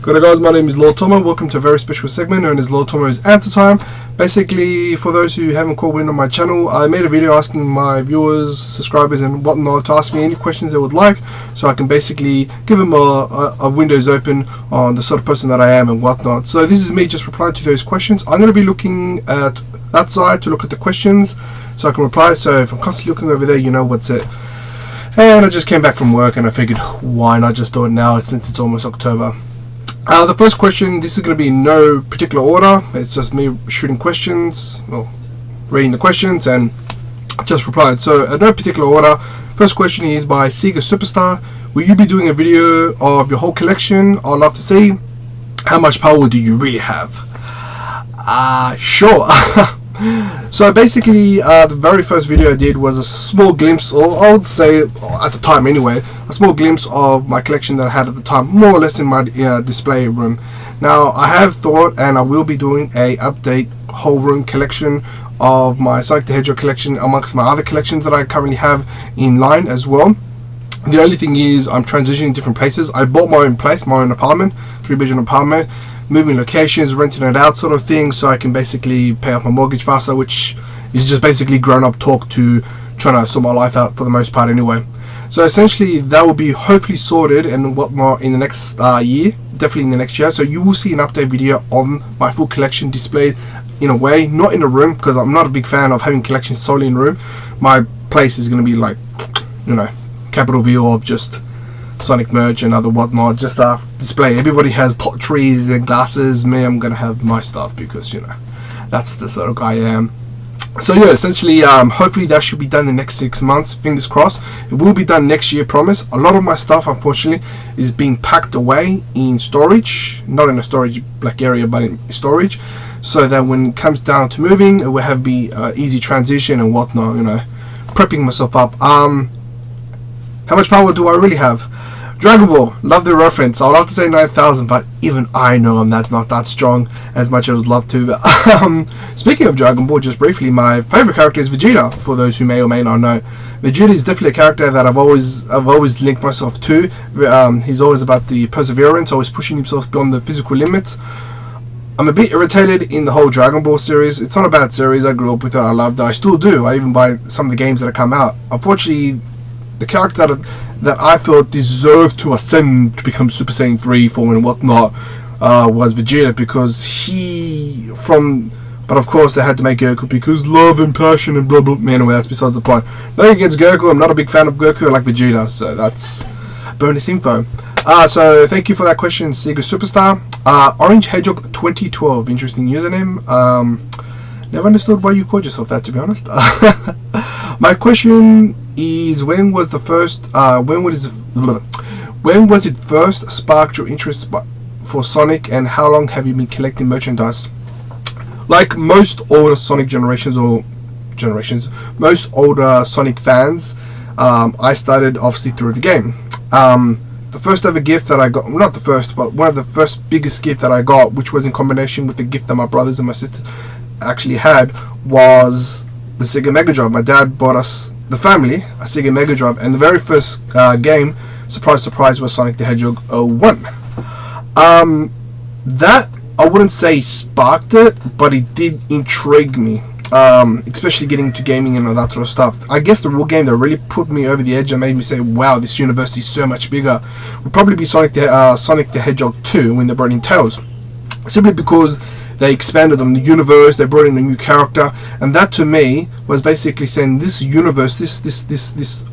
Good day guys, my name is Lord Tomo. Welcome to a very special segment known as Lord Tomo's Answer Time. Basically, for those who haven't called in on my channel, I made a video asking my viewers, subscribers and whatnot to ask me any questions they would like, so I can basically give them a windows open on the sort of person that I am and whatnot. So this is me just replying to those questions. I'm going to be looking at that side to look at the questions so I can reply. So if I'm constantly looking over there, you know what's it. And I just came back from work and I figured, why not just do it now since it's almost October. The first question, this is going to be in no particular order. It's just me shooting questions, well, reading the questions and just replying. So in no particular order. First question is by Sega Superstar. Will you be doing a video of your whole collection? I'd love to see. How much power do you really have? Sure. So basically, the very first video I did was a small glimpse, or I would say at the time anyway, a small glimpse of my collection that I had at the time, more or less in my display room. Now I have thought, and I will be doing a update whole room collection of my Sonic the Hedgehog collection amongst my other collections that I currently have in line as well. The only thing is I'm transitioning different places. I bought my own place, my own apartment, 3-bedroom apartment, moving locations, renting it out sort of thing, so I can basically pay off my mortgage faster, which is just basically grown up talk to trying to sort my life out for the most part anyway. So essentially that will be hopefully sorted and whatnot in the next year, definitely in the next year. So you will see an update video on my full collection displayed in a way, not in a room, because I'm not a big fan of having collections solely in a room. My place is going to be like, you know, capital view of just Sonic merch and other whatnot, just display. Everybody has pot trees and glasses. Me, I'm gonna have my stuff because, you know, that's the sort of guy I am. So yeah, essentially, hopefully that should be done in the next 6 months. Fingers crossed. It will be done next year, promise. A lot of my stuff, unfortunately, is being packed away in storage, not in a storage black area, but in storage, so that when it comes down to moving, it will have be easy transition and whatnot. You know, prepping myself up. How much power do I really have? Dragon Ball, love the reference. I would love to say 9,000, but even I know I'm not that strong as much as I would love to. Speaking of Dragon Ball, just briefly, my favorite character is Vegeta. For those who may or may not know, Vegeta is definitely a character that I've always linked myself to. He's always about the perseverance, always pushing himself beyond the physical limits. I'm a bit irritated in the whole Dragon Ball series. It's not a bad series. I grew up with it. I loved it. I still do. I even buy some of the games that have come out. Unfortunately, the character that I felt deserved to ascend to become Super Saiyan 3, 4 and whatnot was Vegeta, because but of course they had to make Goku because love and passion and blah blah. Anyway, that's besides the point. Nothing against Goku, I'm not a big fan of Goku, I like Vegeta, so that's bonus info. So thank you for that question, Sega Superstar. Orange Hedgehog 2012, interesting username. Never understood why you called yourself that, to be honest. My question is, when was it first sparked your interest for Sonic, and how long have you been collecting merchandise? Like most older Sonic most older Sonic fans, I started obviously through the game. The first ever gift that I got, not the first, but one of the first biggest gift that I got, which was in combination with the gift that my brothers and my sisters actually had, was the Sega Mega Drive. My dad bought us, the family, a Sega Mega Drive, and the very first game, surprise surprise, was Sonic the Hedgehog 01. That I wouldn't say sparked it, but it did intrigue me, especially getting into gaming and all that sort of stuff. I guess the real game that really put me over the edge and made me say, wow, this universe is so much bigger, would probably be Sonic the Hedgehog 2 when they brought in Tails, simply because they expanded on the universe, they brought in a new character, and that to me was basically saying this universe, this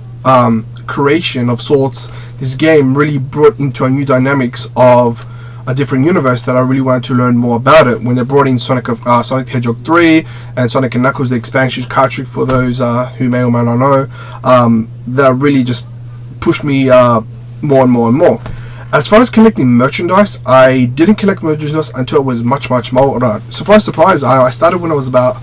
creation of sorts, this game really brought into a new dynamics of a different universe that I really wanted to learn more about it. When they brought in Sonic the Hedgehog 3 and Sonic and Knuckles, the expansion cartridge, for those who may or may not know, that really just pushed me more and more and more. As far as collecting merchandise, I didn't collect merchandise until I was much more older. Surprise, surprise, I started when I was about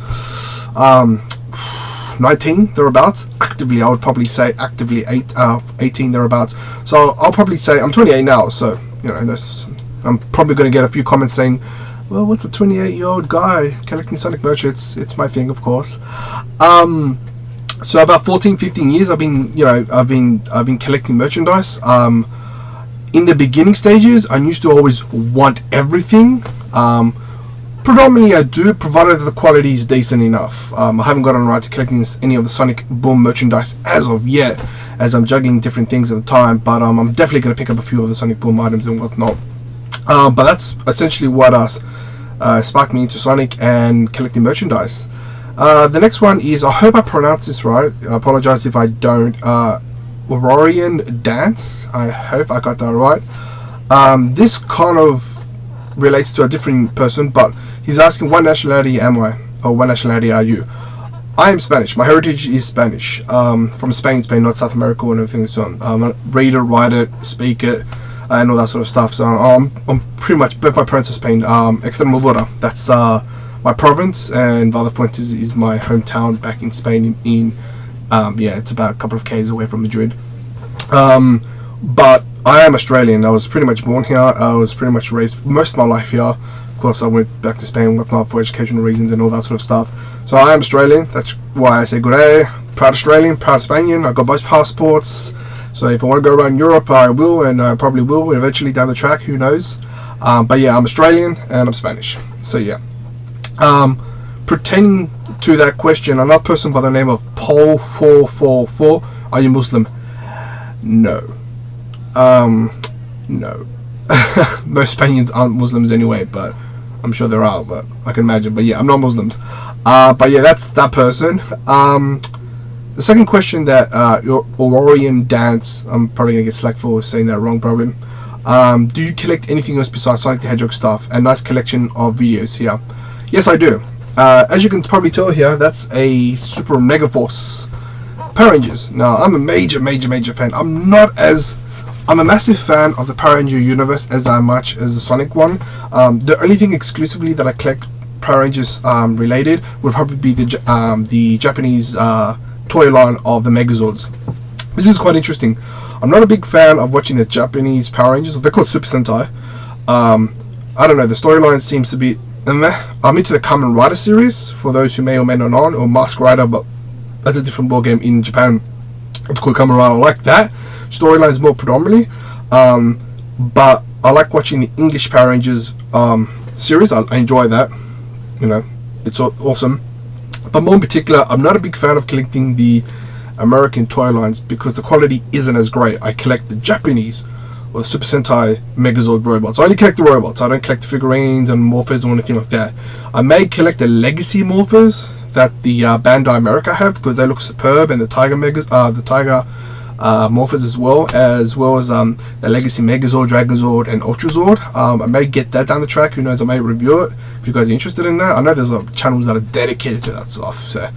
19 thereabouts. Actively, I would probably say 18 thereabouts. So I'll probably say I'm 28 now, so you know, I'm probably going to get a few comments saying, well, what's a 28-year-old guy collecting Sonic merch? It's my thing, of course. So about 14-15 years I've been collecting merchandise. in the beginning stages, I used to always want everything. Predominantly I do, provided that the quality is decent enough. I haven't gotten around to collecting any of the Sonic Boom merchandise as of yet, as I'm juggling different things at the time, but I'm definitely going to pick up a few of the Sonic Boom items and whatnot. But that's essentially what sparked me into Sonic and collecting merchandise. The next one is, I hope I pronounced this right, I apologize if I don't, Aurorian Dance, I hope I got that right. This kind of relates to a different person, but he's asking, what nationality am I, or what nationality are you? I am Spanish. My heritage is Spanish, from Spain, not South America or anything so on. I'm a reader, write it, speak it, and all that sort of stuff. So I'm pretty much, both my parents are Spain. Extremadura, that's my province, and Valdefuentes is my hometown back in Spain. Yeah, it's about a couple of k's away from Madrid. But I am Australian. I was pretty much born here. I was pretty much raised most of my life here. Of course, I went back to Spain and whatnot for educational reasons and all that sort of stuff. So I am Australian. That's why I say good day. Proud Australian, proud Spaniard. I got both passports. So if I want to go around Europe, I will, and I probably will eventually down the track. Who knows? But yeah, I'm Australian and I'm Spanish. So yeah. Pertaining to that question, another person by the name of Paul444, are you Muslim? No. No. Most Spaniards aren't Muslims anyway, but I'm sure there are, but I can imagine. But yeah, I'm not Muslims. But yeah, that's that person. The second question that your Aurorian Dance, I'm probably gonna get slack for saying that wrong probably. Do you collect anything else besides Sonic the Hedgehog stuff? A nice collection of videos here. Yes, I do. As you can probably tell here, that's a Super Mega Force Power Rangers. Now, I'm a major fan. I'm a massive fan of the Power Ranger universe as much as the Sonic one. The only thing exclusively that I collect Power Rangers related would probably be the Japanese toy line of the Megazords. This is quite interesting. I'm not a big fan of watching the Japanese Power Rangers. They're called Super Sentai. I don't know, the storyline seems to be I'm into the Kamen Rider series, for those who may or may not know, or Mask Rider, but that's a different ballgame in Japan. It's called Kamen Rider. I like that. Storylines more predominantly. But I like watching the English Power Rangers series. I enjoy that. You know, it's awesome. But more in particular, I'm not a big fan of collecting the American toy lines because the quality isn't as great. I collect the Japanese or the Super Sentai Megazord robots. I only collect the robots. I don't collect the figurines and morphers or anything like that. I may collect the legacy morphers that the Bandai America have because they look superb, and the Tiger morphers as well as the legacy Megazord, Dragonzord, and Ultrazord. I may get that down the track. Who knows? I may review it if you guys are interested in that. I know there's channels that are dedicated to that stuff. So,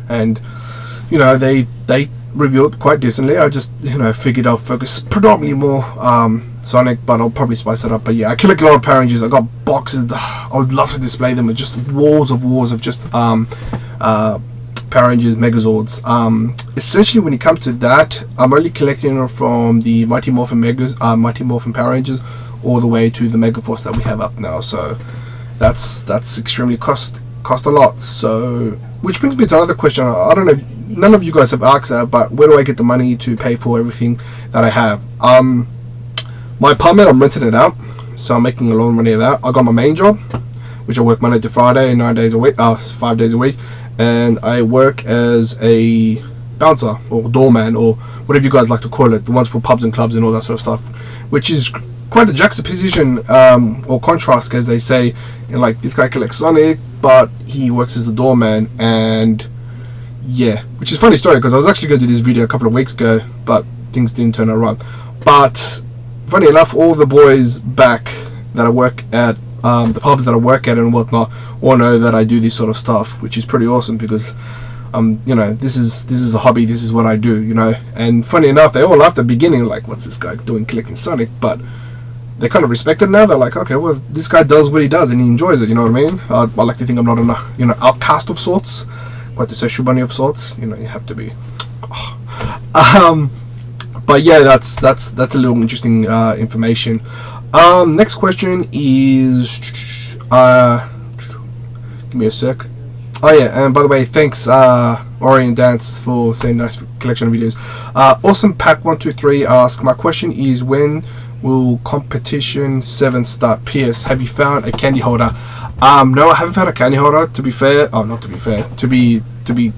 and you know they review it quite decently. I just figured I'll focus predominantly more Sonic, but I'll probably spice it up. But yeah, I collect a lot of Power Rangers. I got boxes. I would love to display them with just walls of just Power Rangers Megazords. Essentially, when it comes to that, I'm only collecting from the Mighty Morphin Power Rangers all the way to the Mega Force that we have up now. So that's extremely cost a lot. So, which brings me to another question. I don't know if none of you guys have asked that, but where do I get the money to pay for everything that I have? My apartment, I'm renting it out, so I'm making a lot of money of that. I got my main job, which I work Monday to Friday, 5 days a week, and I work as a bouncer or doorman or whatever you guys like to call it, the ones for pubs and clubs and all that sort of stuff, which is quite the juxtaposition or contrast, as they say. Like, this guy collects Sonic, but he works as a doorman, and yeah, which is a funny story because I was actually going to do this video a couple of weeks ago, but things didn't turn out right. But funny enough, all the boys back that I work at the pubs that I work at and whatnot all know that I do this sort of stuff, which is pretty awesome because this is a hobby. This is what I do, and funny enough, they all laughed at the beginning, like, what's this guy doing collecting Sonic? But they kind of respect it now. They're like, okay, well, this guy does what he does and he enjoys it, you know what I mean? I like to think I'm not an outcast of sorts, quite to say Shubani of sorts, you have to be. But yeah, that's a little interesting information. Next question is give me a sec. Oh yeah, and by the way, thanks Orient Dance for saying nice collection of videos. Awesome Pack 123 asks, my question is, when will competition 7 start? PS, have you found a candy holder? No, I haven't found a candy holder, to be fair. Oh, not to be fair, to be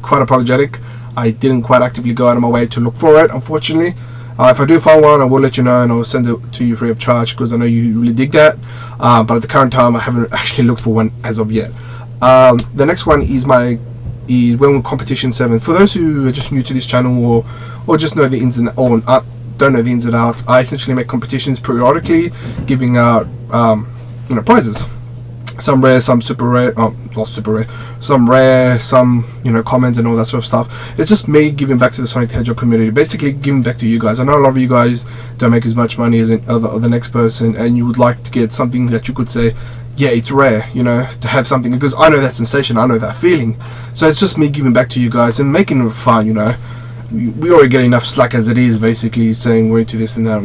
quite apologetic. I didn't quite actively go out of my way to look for it, unfortunately. If I do find one, I will let you know, and I'll send it to you free of charge, because I know you really dig that. But at the current time, I haven't actually looked for one as of yet. The next one is when will competition 7. For those who are just new to this channel, or just know the ins and don't know the ins and outs, I essentially make competitions periodically, giving out prizes. Some rare, some super rare, not super rare, some rare, some comments and all that sort of stuff. It's just me giving back to the Sonic the Hedgehog community, basically giving back to you guys. I know a lot of you guys don't make as much money as the next person, and you would like to get something that you could say, yeah, it's rare, to have something, because I know that sensation, I know that feeling. So it's just me giving back to you guys and making it fun. We already get enough slack as it is, basically saying we're into this and that,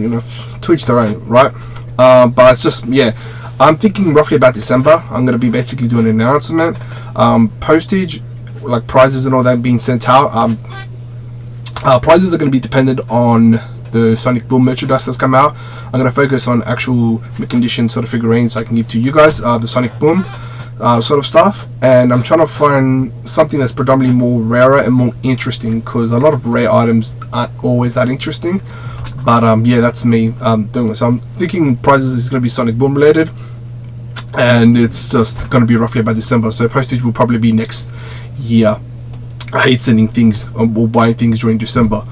to each their own, right? But it's just, yeah, I'm thinking roughly about December. I'm going to be basically doing an announcement, postage, like prizes and all that being sent out. Prizes are going to be dependent on the Sonic Boom merchandise that's come out. I'm going to focus on actual condition sort of figurines I can give to you guys, the Sonic Boom sort of stuff. And I'm trying to find something that's predominantly more rarer and more interesting, because a lot of rare items aren't always that interesting. But yeah, that's me doing it. So I'm thinking prizes is going to be Sonic Boom related, and it's just going to be roughly about December. So postage will probably be next year. I hate sending things or buying things during December,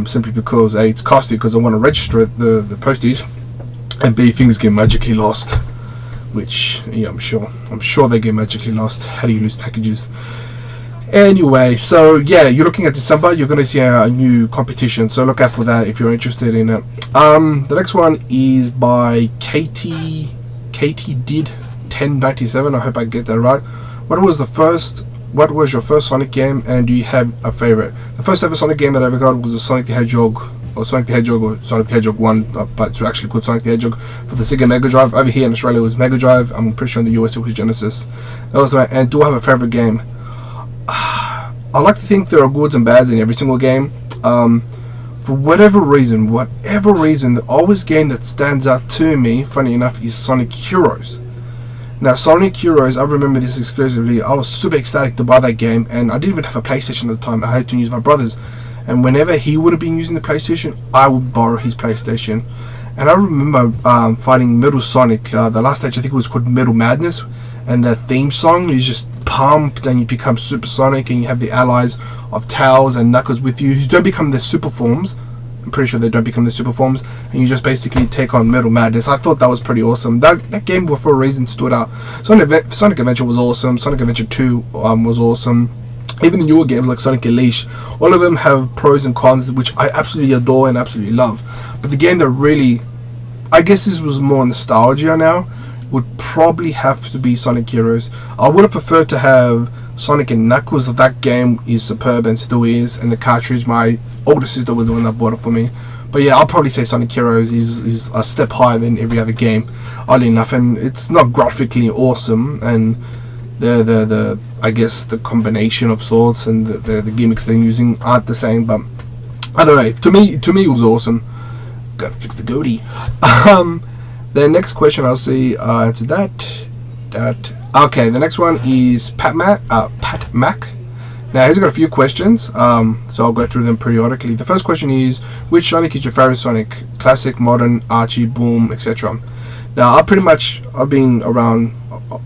simply because A, it's costly, because I want to register the postage, and B, things get magically lost, which, yeah, I'm sure they get magically lost. How do you lose packages? Anyway, so yeah, you're looking at December. You're going to see a new competition, so look out for that if you're interested in it. The next one is by Katie did 1097. I hope I get that right. What was your first Sonic game, and do you have a favorite? The first ever Sonic game that I ever got was a Sonic the Hedgehog, or Sonic the Hedgehog 1, but it's actually called Sonic the Hedgehog for the Sega Mega Drive. Over here in Australia it was Mega Drive. I'm pretty sure in the US it was Genesis. That was my, and do I have a favorite game? I like to think there are goods and bads in every single game. For whatever reason, the always game that stands out to me, funny enough, is Sonic Heroes. Now, Sonic Heroes, I remember this exclusively. I was super ecstatic to buy that game, and I didn't even have a PlayStation at the time. I had to use my brother's, and whenever he would have been using the PlayStation, I would borrow his PlayStation. And I remember fighting Metal Sonic. The last stage, I think it was called Metal Madness, and the theme song is just pumped, and you become Super Sonic, and you have the allies of Tails and Knuckles with you, who don't become their super forms. I'm pretty sure they don't become the super forms, and you just basically take on Metal Madness. I thought that was pretty awesome. That game, for a reason, stood out. Sonic Adventure was awesome. Sonic Adventure 2 was awesome. Even the newer games like Sonic Unleashed, all of them have pros and cons, which I absolutely adore and absolutely love. But the game that really, I guess this was more nostalgia now, would probably have to be Sonic Heroes. I would have preferred to have Sonic and Knuckles. That game is superb and still is, and the cartridge, my older sister was the one that bought it for me. But yeah, I'll probably say Sonic Heroes is a step higher than every other game, oddly enough. And it's not graphically awesome, and the I guess the combination of sorts and the gimmicks they're using aren't the same. But I don't know, to me it was awesome. Gotta fix the goatee. The next question I'll see answer that. Okay, the next one is Pat Mac. Now he's got a few questions, so I'll go through them periodically. The first question is, which Sonic is your favorite Sonic? Classic, modern, Archie, Boom, etc. Now I've been around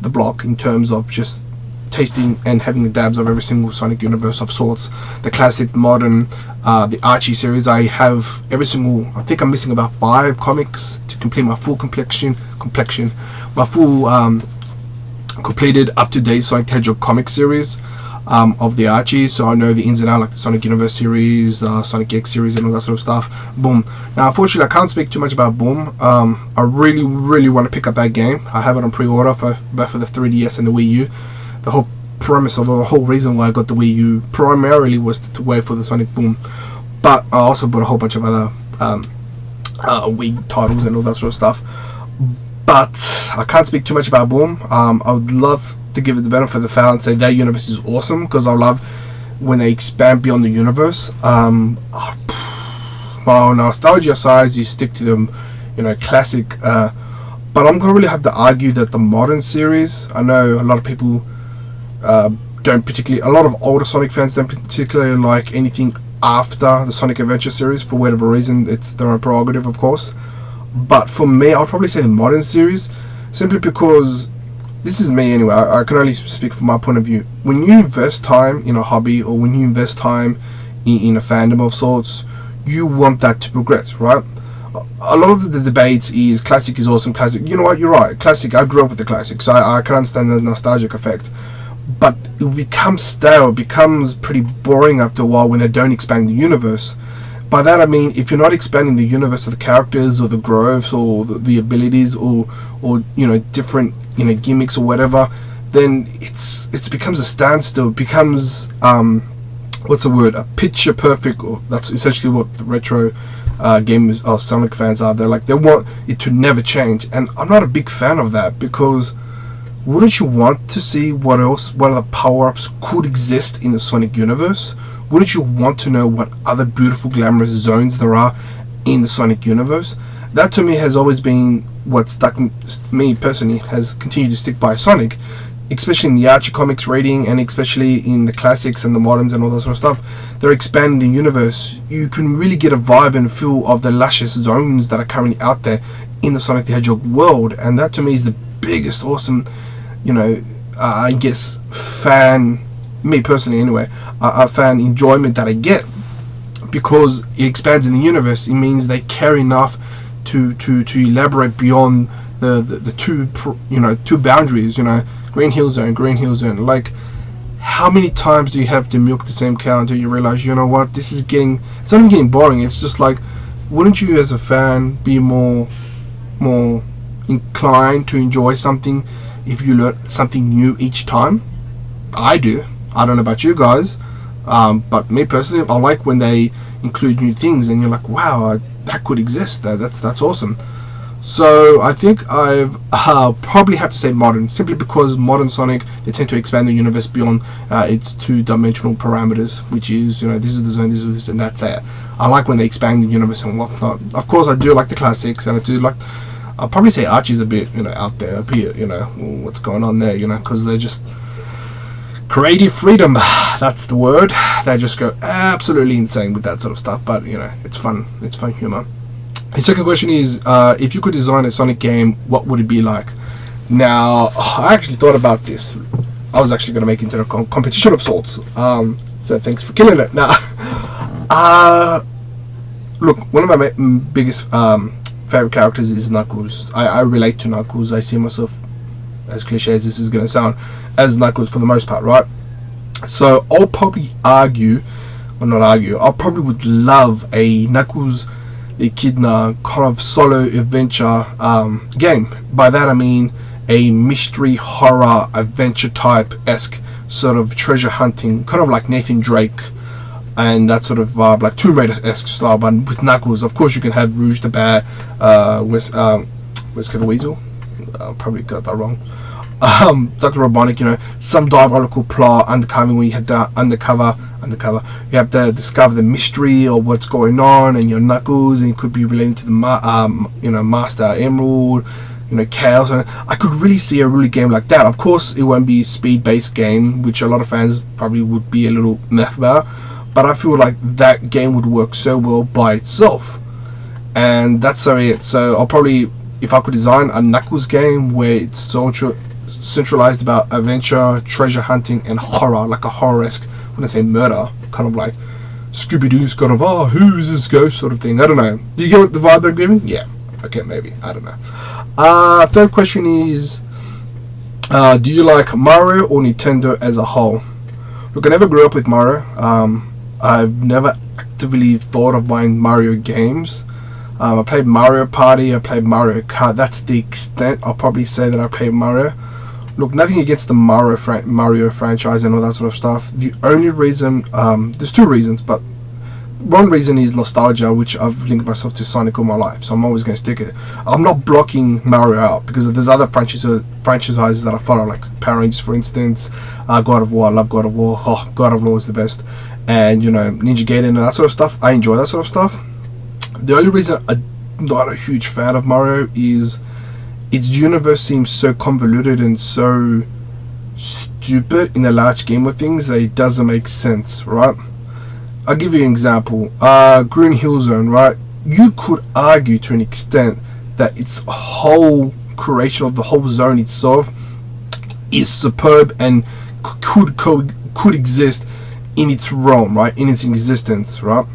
the block in terms of just tasting and having the dabs of every single Sonic universe of sorts. The classic, modern, the Archie series. I have every single, I think I'm missing about 5 comics to complete my full completed up-to-date Sonic the Hedgehog comic series of the Archie. So I know the ins and outs, like the Sonic Universe series, Sonic X series, and all that sort of stuff. Boom. Now unfortunately I can't speak too much about Boom. I really want to pick up that game. I have it on pre-order both for the 3DS and the Wii U. The whole premise, or the whole reason why I got the Wii U primarily was to wait for the Sonic Boom. But I also bought a whole bunch of other Wii titles and all that sort of stuff. But I can't speak too much about Boom. I would love to give it the benefit of the doubt and say that universe is awesome, because I love when they expand beyond the universe. Well, nostalgia aside, you stick to them, classic. But I'm gonna really have to argue that the modern series. I know a lot of people don't particularly. A lot of older Sonic fans don't particularly like anything after the Sonic Adventure series for whatever reason. It's their own prerogative, of course. But for me, I'll probably say the modern series, simply because this is me anyway. I can only speak from my point of view. When you invest time in a hobby, or when you invest time in a fandom of sorts, you want that to progress, right? A lot of the debates is classic is awesome, classic. You know what? You're right. Classic. I grew up with the classic, so I can understand the nostalgic effect. But it becomes stale. It becomes pretty boring after a while when they don't expand the universe. By that I mean, if you're not expanding the universe of the characters or the growths or the abilities or different gimmicks or whatever, then it becomes a standstill. It becomes what's the word? A picture perfect. Or that's essentially what the retro gamers or Sonic fans are. They're like, they want it to never change, and I'm not a big fan of that, because wouldn't you want to see what other power-ups could exist in the Sonic universe? Wouldn't you want to know what other beautiful, glamorous zones there are in the Sonic universe? That to me has always been what stuck me personally, has continued to stick by Sonic, especially in the Archie Comics rating, and especially in the classics and the moderns and all that sort of stuff. They're expanding the universe. You can really get a vibe and feel of the luscious zones that are currently out there in the Sonic the Hedgehog world, and that to me is the biggest awesome, I guess, me personally anyway, a fan enjoyment that I get, because it expands in the universe. It means they care enough to elaborate beyond the two boundaries, Green Hill Zone. Like, how many times do you have to milk the same cow until you realize, you know what, it's not even getting boring. It's just like, wouldn't you as a fan be more inclined to enjoy something if you learn something new each time? I do. I don't know about you guys, but me personally, I like when they include new things and you're like, wow, that could exist. That's awesome. So I think I've probably have to say modern, simply because modern Sonic, they tend to expand the universe beyond its two-dimensional parameters, which is, this is the zone, this is this, and that's it. I like when they expand the universe and whatnot. Of course, I do like the classics, and I do like, I'll probably say Archie's a bit, out there, up here, what's going on there, because they're just creative freedom. That's the word. They just go absolutely insane with that sort of stuff. But it's fun. It's fun humor. The second question is, if you could design a Sonic game, what would it be like? Now, I actually thought about this. I was actually going to make it into a competition of sorts. So thanks for killing it. Now, look, one of my biggest favorite characters is Knuckles. I relate to Knuckles. I see myself, as cliche as this is going to sound, as Knuckles for the most part, right? So I'll probably I probably would love a Knuckles Echidna kind of solo adventure game. By that I mean a mystery horror adventure type-esque sort of treasure hunting, kind of like Nathan Drake and that sort of vibe, like Tomb Raider-esque style, but with Knuckles. Of course you can have Rouge the Bat, Wesker the Weasel, probably got that wrong, Dr. Robotnik, some diabolical plot undercover where you have to undercover, you have to discover the mystery of what's going on, and your Knuckles, and it could be related to the Master Emerald, Chaos. And I could really see a really game like that. Of course it won't be a speed based game, which a lot of fans probably would be a little meh about, but I feel like that game would work so well by itself. And that's it. So I'll probably, if I could design a Knuckles game where it's so centralized about adventure, treasure hunting, and horror, like a horror-esque, when I say murder, kind of like Scooby-Doo's kind of, who is this ghost sort of thing. I don't know. Do you get the vibe they're giving? Yeah. Okay, maybe. I don't know. Third question is, do you like Mario or Nintendo as a whole? Look, I never grew up with Mario. I've never actively thought of buying Mario games. I played Mario Party, I played Mario Kart. That's the extent I'll probably say that I played Mario. Look, nothing against the Mario franchise and all that sort of stuff. The only reason, there's two reasons, but one reason is nostalgia, which I've linked myself to Sonic all my life, so I'm always going to stick it. I'm not blocking Mario out, because there's other franchises that I follow, like Power Rangers, for instance, God of War. I love God of War. Oh, God of War is the best. And, Ninja Gaiden and that sort of stuff. I enjoy that sort of stuff. The only reason I not a huge fan of Mario is its universe seems so convoluted and so stupid in a large game of things that it doesn't make sense, right? I'll give you an example. Green Hill Zone, right? You could argue to an extent that its whole creation of the whole zone itself is superb and could exist in its realm, right? In its existence, right?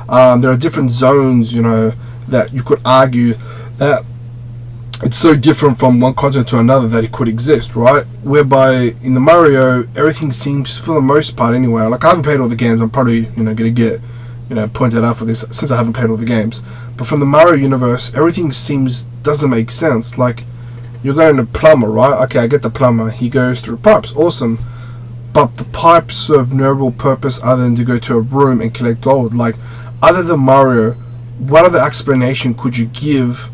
There are different zones, you know, that you could argue that it's so different from one continent to another that it could exist, right? Whereby in the Mario, everything seems, for the most part anyway, like I haven't played all the games, I'm probably, you know, gonna get, you know, pointed out for this since I haven't played all the games. But from the Mario universe, everything doesn't make sense. Like, you're going to plumber, right? Okay, I get the plumber. He goes through pipes, awesome. But the pipes serve no real purpose other than to go to a room and collect gold. Like, other than Mario, what other explanation could you give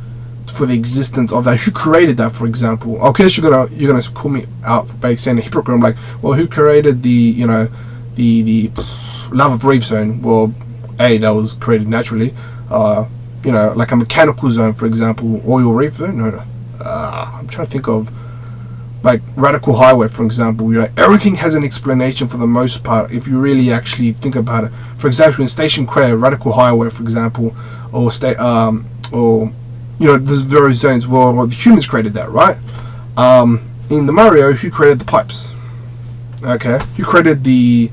for the existence of that? Who created that, for example? Okay, you're gonna call me out for saying a hypocrite. I'm like, well, who created the, you know, the Lava Reef Zone? Well, that was created naturally. You know, like a mechanical zone, for example, Oil Reef Zone. No. I'm trying to think of, like, Radical Highway, for example. You know, everything has an explanation for the most part if you really actually think about it. For example, in Station Crater, Radical Highway, for example, or you know, there's various zones. Well, the humans created that, right? In the Mario, who created the pipes? Okay, who created the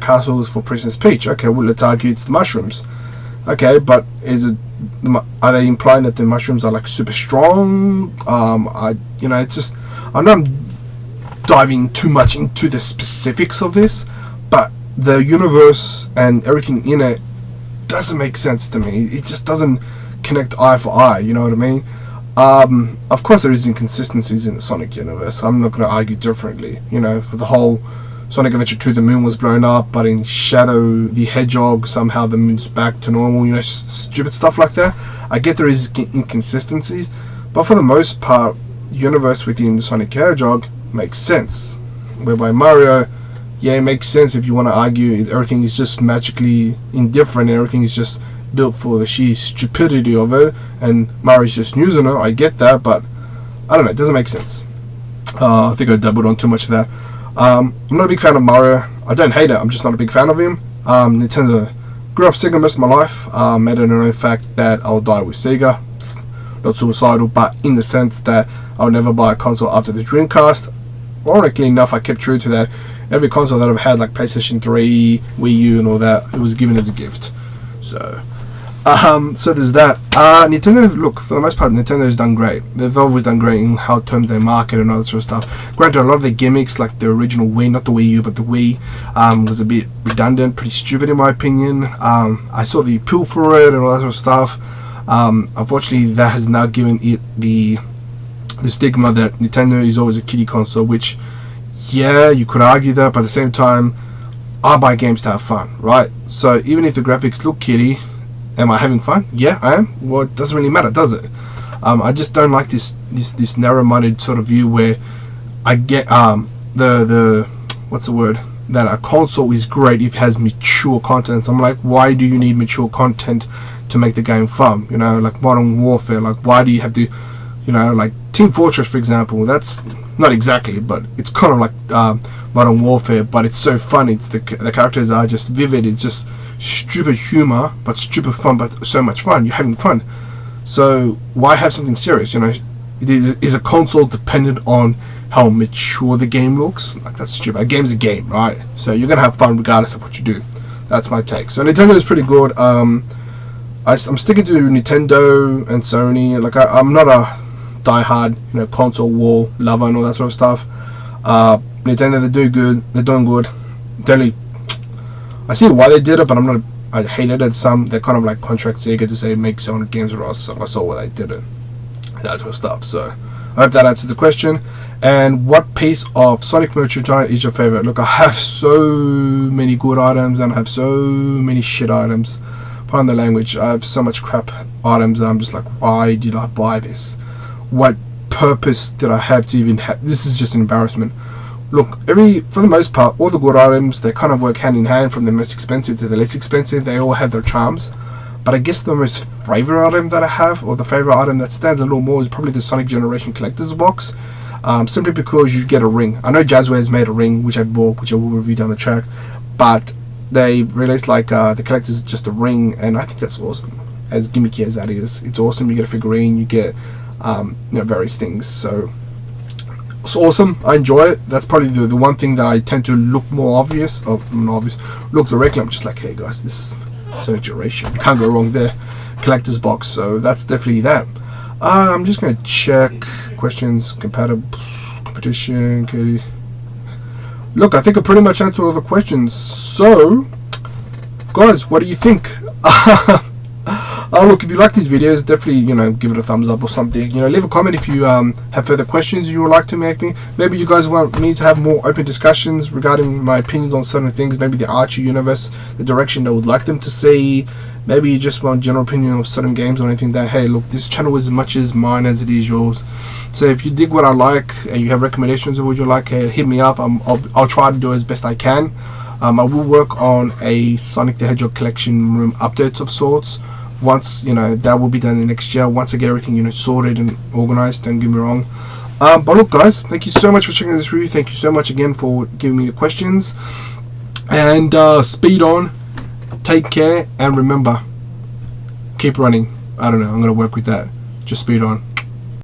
castles for Princess Peach? Okay, well, let's argue it's the mushrooms. Okay, but are they implying that the mushrooms are like super strong? It's just, I know I'm diving too much into the specifics of this, but the universe and everything in it doesn't make sense to me. It just doesn't connect eye for eye, you know what I mean? Of course there is inconsistencies in the Sonic universe. I'm not going to argue differently. You know, for the whole Sonic Adventure 2, the moon was blown up, but in Shadow the Hedgehog, somehow the moon's back to normal, you know, stupid stuff like that. I get there is inconsistencies, but for the most part, the universe within the Sonic Hedgehog makes sense. Whereby Mario, yeah, it makes sense if you want to argue everything is just magically indifferent and everything is just built for the sheer stupidity of it, and Mario's just using it. I get that, but I don't know, it doesn't make sense. I think I dabbled on too much of that. I'm not a big fan of Mario. I don't hate it, I'm just not a big fan of him. Nintendo, grew up Sega most of my life. Made it a known fact that I'll die with Sega. Not suicidal, but in the sense that I'll never buy a console after the Dreamcast. Ironically enough, I kept true to that. Every console that I've had, like PlayStation 3, Wii U and all that, it was given as a gift. So there's that. Nintendo, look, for the most part, Nintendo's done great. They've always done great in how terms they market and all that sort of stuff. Granted, a lot of the gimmicks, like the original Wii, not the Wii U, but the Wii, was a bit redundant, pretty stupid in my opinion. I saw the appeal for it and all that sort of stuff. Unfortunately, that has now given it the stigma that Nintendo is always a kiddie console, which, yeah, you could argue that, but at the same time, I buy games to have fun, right? So even if the graphics look kiddie, am I having fun? Yeah, I am. Well, it doesn't really matter, does it? I just don't like this narrow-minded sort of view where I get the what's the word, that a console is great if it has mature content. I'm like, why do you need mature content to make the game fun? You know, like Modern Warfare. Like, why do you have to, you know, like Team Fortress, for example? That's not exactly, but it's kind of like Modern Warfare, but it's so fun. It's the characters are just vivid. It's just stupid humor, but stupid fun, but so much fun. You're having fun. So why have something serious? You know, is a console dependent on how mature the game looks? Like, that's stupid. A game's a game, right? So you're gonna have fun regardless of what you do. That's my take. So Nintendo is pretty good. I'm sticking to Nintendo and Sony. Like, I'm not a diehard, you know, console war lover and all that sort of stuff. Nintendo, they're doing good. I see why they did it, but I hate it. They kind of like contract Sega to say make Sonic games for us, so I saw why they did it. That sort of stuff. So I hope that answers the question. And what piece of Sonic merchandise is your favorite? Look, I have so many good items and I have so many shit items. Pardon the language. I have so much crap items and I'm just like, why did I buy this? What purpose did I have to even have? This is just an embarrassment. Look, for the most part, all the good items, they kind of work hand in hand, from the most expensive to the less expensive. They all have their charms. But I guess the most favorite item that I have, or the favorite item that stands a little more, is probably the Sonic Generation Collector's Box. Simply because you get a ring. I know Jazzwares made a ring, which I bought, which I will review down the track, but they released like the collector's just a ring, and I think that's awesome. As gimmicky as that is, it's awesome. You get a figurine, you get various things, so it's awesome. I enjoy it. That's probably the one thing that I tend to look more obvious, or not obvious, look directly. I'm just like, hey guys, this Sonic Generation, you can't go wrong there. Collector's box, so that's definitely that. I'm just gonna check questions, competition. Okay. Look, I think I pretty much answered all the questions. So, guys, what do you think? Look, if you like these videos, definitely give it a thumbs up or something. Leave a comment if you have further questions you would like to make me. Maybe you guys want me to have more open discussions regarding my opinions on certain things. Maybe the Archie universe, the direction I would like them to see. Maybe you just want general opinion of certain games or anything that, hey, look, this channel is as much as mine as it is yours. So if you dig what I like and you have recommendations of what you like, hey, hit me up. I'll try to do as best I can. I will work on a Sonic the Hedgehog collection room updates of sorts. Once, that will be done in the next year. Once I get everything, sorted and organized, don't get me wrong. But look, guys, thank you so much for checking this review. Thank you so much again for giving me the questions. And speed on. Take care, and remember, keep running. I don't know, I'm going to work with that. Just speed on.